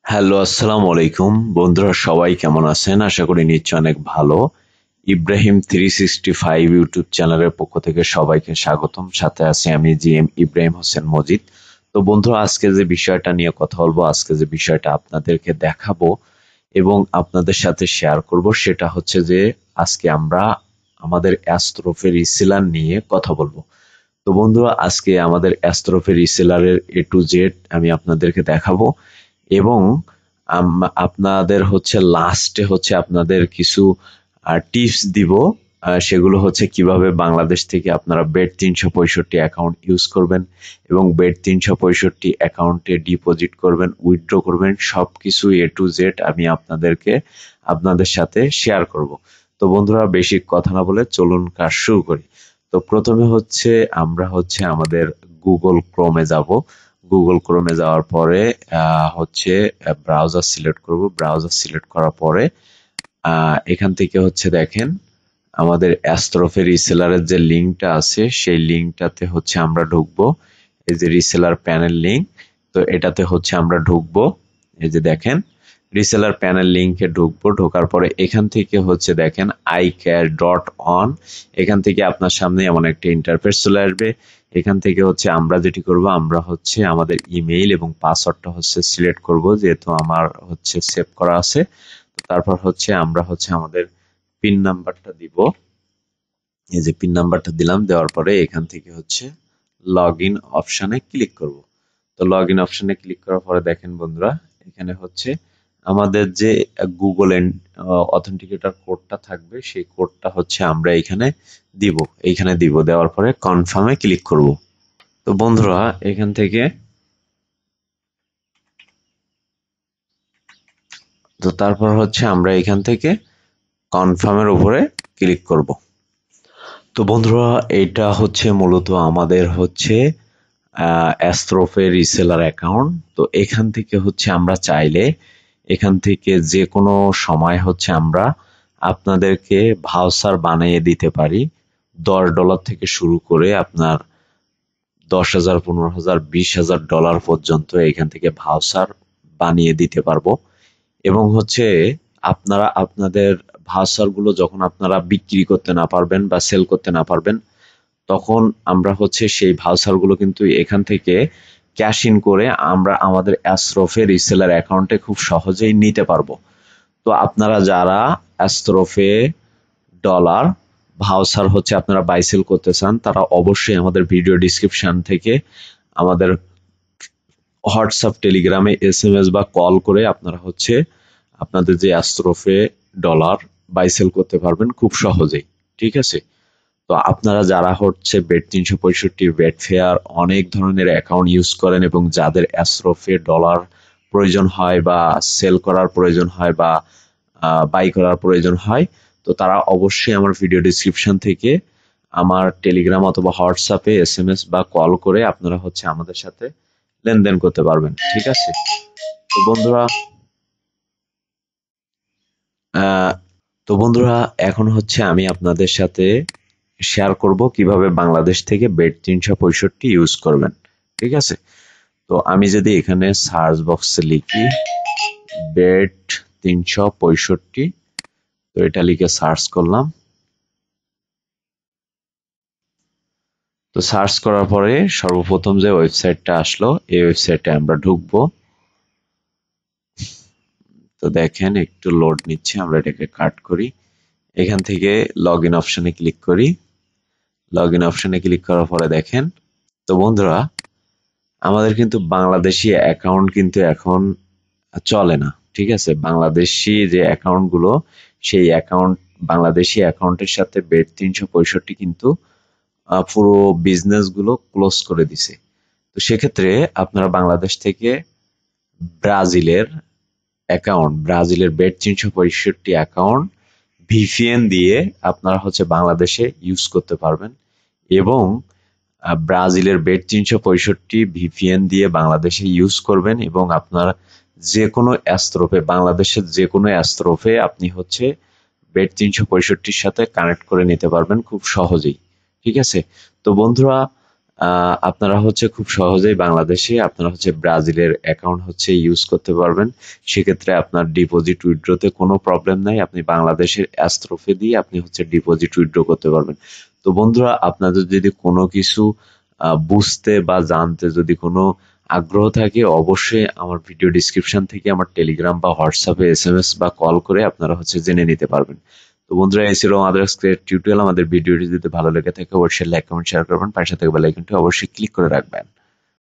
Hello, আসসালামু আলাইকুম বন্ধুরা, সবাই কেমন আছেন? আশা করি নিশ্চয় অনেক ভালো। ইব্রাহিম 365 ইউটিউব চ্যানেলের পক্ষ থেকে সবাইকে স্বাগতম। সাথে আছি আমি জিএম ইব্রাহিম হোসেন মজিদ। তো বন্ধুরা, আজকে যে বিষয়টা নিয়ে কথা বলবো, আজকে যে বিষয়টা আপনাদেরকে দেখাবো এবং আপনাদের সাথে শেয়ার করব, সেটা হচ্ছে যে আজকে আমরা আমাদের অ্যাস্ট্রোফের রিসেলার নিয়ে কথা বলবো। তো বন্ধুরা, আজকে আমাদের অ্যাস্ট্রোফের রিসেলারের এ টু জেড আমি আপনাদেরকে দেখাবো এবং আপনাদের হচ্ছে লাস্টে হচ্ছে আপনাদের কিছু টিপস দিব। সেগুলো হচ্ছে কিভাবে বাংলাদেশ থেকে আপনারা বেড 365 অ্যাকাউন্ট ইউজ করবেন এবং বেড 365 অ্যাকাউন্টে ডিপোজিট করবেন, উইথড্র করবেন, সবকিছু এ টু জেড আমি আপনাদের সাথে শেয়ার করব। তো বন্ধুরা, বেশি কথা না বলে চলুন কাজ শুরু করি। তো প্রথমে হচ্ছে আমরা হচ্ছে আমাদের গুগল ক্রোমে যাব। গুগল ক্রোমে যাওয়ার পরে হচ্ছে ব্রাউজার সিলেক্ট করব। ব্রাউজার সিলেক্ট করার পরে এখান থেকে হচ্ছে দেখেন আমাদের অ্যাস্ট্রোফের রিসেলারের যে লিঙ্কটা আছে সেই লিঙ্কটাতে হচ্ছে আমরা ঢুকবো। এই যে রিসেলার প্যানেল লিঙ্ক, তো এটাতে হচ্ছে আমরা ঢুকবো। এই যে দেখেন রিসেলার প্যানেল লিঙ্কে ঢুকবো। ঢোকার পরে এখান থেকে হচ্ছে দেখেন iCare.on, এখান থেকে আপনার সামনে এমন একটা ইন্টারফেস চলে আসবে। এখান থেকে হচ্ছে আমরা যেটি করব, আমরা হচ্ছে আমাদের ইমেইল এবং পাসওয়ার্ডটা হচ্ছে সিলেক্ট করব, যেহেতু আমার হচ্ছে সেভ করা আছে। তারপর হচ্ছে আমরা হচ্ছে আমাদের পিন নাম্বারটা দিব। এই যে পিন নাম্বারটা দিলাম, দেওয়ার পরে এখান থেকে হচ্ছে লগ ইন অপশানে ক্লিক করব। তো লগ ইন অপশানে ক্লিক করার পরে দেখেন বন্ধুরা, এখানে হচ্ছে আমাদের যে গুগল অথেন্টিকেটর কোডটা থাকবে সেই কোডটা হচ্ছে আমরা এইখানে দিব। দেওয়ার পরে কনফার্মে ক্লিক করব। তো বন্ধুরা, এখান থেকে তো তারপর হচ্ছে আমরা এখান থেকে কনফার্মের উপরে ক্লিক করব। তো বন্ধুরা, এটা হচ্ছে মূলত আমাদের হচ্ছে অ্যাস্ট্রোফের রিসেলার অ্যাকাউন্ট। তো এখান থেকে হচ্ছে আমরা চাইলে এখান থেকে যে কোনো সময় হচ্ছে আমরা আপনাদেরকে ভাউচার বানিয়ে দিতে পারি। $10 থেকে শুরু করে আপনার 10,000, 15,000, $20,000 পর্যন্ত এখান থেকে ভাউচার বানিয়ে দিতে পারবো। এবং হচ্ছে আপনারা আপনাদের ভাউচার গুলো যখন আপনারা বিক্রি করতে না পারবেন বা সেল করতে না পারবেন, তখন আমরা হচ্ছে সেই ভাউচার গুলো কিন্তু এখান থেকে ক্যাশ ইন করে আমরা আমাদের অ্যাস্ট্রোফে রিসেলার অ্যাকাউন্টে খুব সহজেই নিতে পারবো। তো আপনারা যারা অ্যাস্ট্রোফে ডলার ভাউচার হচ্ছে আপনারা বাই সেল করতে চান, তারা অবশ্যই আমাদের ভিডিও ডিসক্রিপশন থেকে আমাদের হোয়াটসঅ্যাপ, টেলিগ্রামে এসএমএস বা কল করে আপনারা হচ্ছে আপনাদের যে অ্যাস্ট্রোফে ডলার বাই সেল করতে পারবেন খুব সহজেই। ঠিক আছে? তো আপনারা যারা হচ্ছে বেট 365, বেট ফেয়ার অনেক ধরনের অ্যাকাউন্ট ইউজ করেন এবং যাদের অ্যাস্ট্রোফে ডলার প্রয়োজন হয় বা সেল করার প্রয়োজন হয় বা বাই করার প্রয়োজন হয়, তো তারা অবশ্যই আমার ভিডিও ডিসক্রিপশন থেকে আমার টেলিগ্রাম অথবা হোয়াটসঅ্যাপে এসএমএস বা কল করে আপনারা হচ্ছে আমাদের সাথে লেনদেন করতে পারবেন। ঠিক আছে? তো বন্ধুরা, আহ, তো বন্ধুরা, এখন হচ্ছে আমি আপনাদের সাথে শেয়ার করব কিভাবে বাংলাদেশ থেকে বেড 365 ইউজ করবেন। ঠিক আছে? তো আমি যদি এখানে সার্চ বক্সে লিখি বেড 365, তো এটা লিখে সার্চ করলাম। তো সার্চ করার পরে সর্বপ্রথম যে ওয়েবসাইটটা আসলো, এই ওয়েবসাইটে আমরা ঢুকবো। তো দেখেন একটু লোড নিচ্ছে, আমরা এটাকে কাট করি। এখান থেকে লগ ইন অপশনে ক্লিক করি। লগ ইন অপশনে ক্লিক করার পরে দেখেন, তো বন্ধুরা, আমাদের কিন্তু বাংলাদেশি অ্যাকাউন্ট কিন্তু এখন চলে না। ঠিক আছে? বাংলাদেশি যে অ্যাকাউন্ট গুলো, সেই অ্যাকাউন্ট বাংলাদেশি অ্যাকাউন্টের সাথে বেড 365 কিন্তু পুরো বিজনেস গুলো ক্লোজ করে দিছে। তো সেক্ষেত্রে আপনারা বাংলাদেশ থেকে ব্রাজিলের ব্রাজিলের বেড 365 অ্যাকাউন্ট ভিপিএন দিয়ে আপনারা হচ্ছে বাংলাদেশে ইউজ করতে পারবেন এবং ব্রাজিলের বেড 365 ভিপিএন দিয়ে বাংলাদেশে ইউজ করবেন এবং আপনার যে কোনো অ্যাস্ট্রোফে, বাংলাদেশের যে কোনো অ্যাস্ট্রোফে আপনি হচ্ছে বেড 365 সাথে কানেক্ট করে নিতে পারবেন খুব সহজেই। ঠিক আছে? তো বন্ধুরা, আপনারা হচ্ছে খুব সহজেই বাংলাদেশে আপনারা হচ্ছে ব্রাজিলের অ্যাকাউন্ট হচ্ছে ইউজ করতে পারবেন। সেক্ষেত্রে আপনার ডিপোজিট উইথড্রোতে কোনো প্রবলেম নাই। আপনি বাংলাদেশের অ্যাস্ট্রোফে দিয়ে আপনি হচ্ছে ডিপোজিট উইথড্র করতে পারবেন। তো বন্ধুরা, আপনাদের যদি কোনো কিছু বুঝতে বা জানতে যদি কোনো আগ্রহ থাকে, অবশ্যই আমার ভিডিও ডিসক্রিপশন থেকে আমার টেলিগ্রাম বা হোয়াটসঅ্যাপে এসএমএস বা কল করে আপনারা হচ্ছে জেনে নিতে পারবেন। তো বন্ধুরা, এই ছিল আমাদের আজকের টিউটোরিয়াল। আমাদের ভিডিওটি যদি ভালো লেগে থাকে অবশ্যই লাইক কমেন্ট শেয়ার করবেন, পাশে থাকা বেল আইকনটি অবশ্যই ক্লিক করে রাখবেন।